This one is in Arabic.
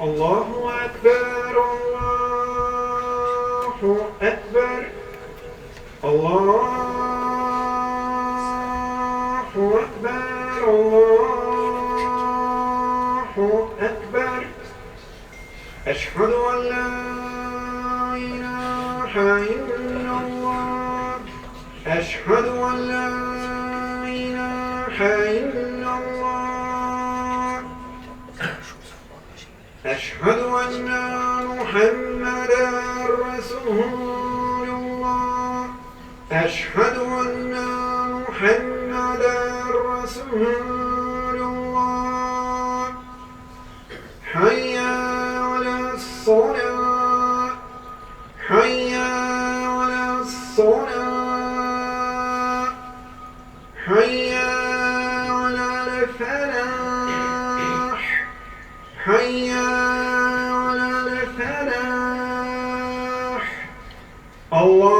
الله أكبر الله أكبر الله أكبر الله أكبر أشهد أن لا إله إلا الله أشهد أن لا إله إلا الله أشهد أن محمدا رسول الله أشهد أن محمدا رسول الله حي على الصلاة حي على الصلاة حي على الفلاح حي على الفلاح الله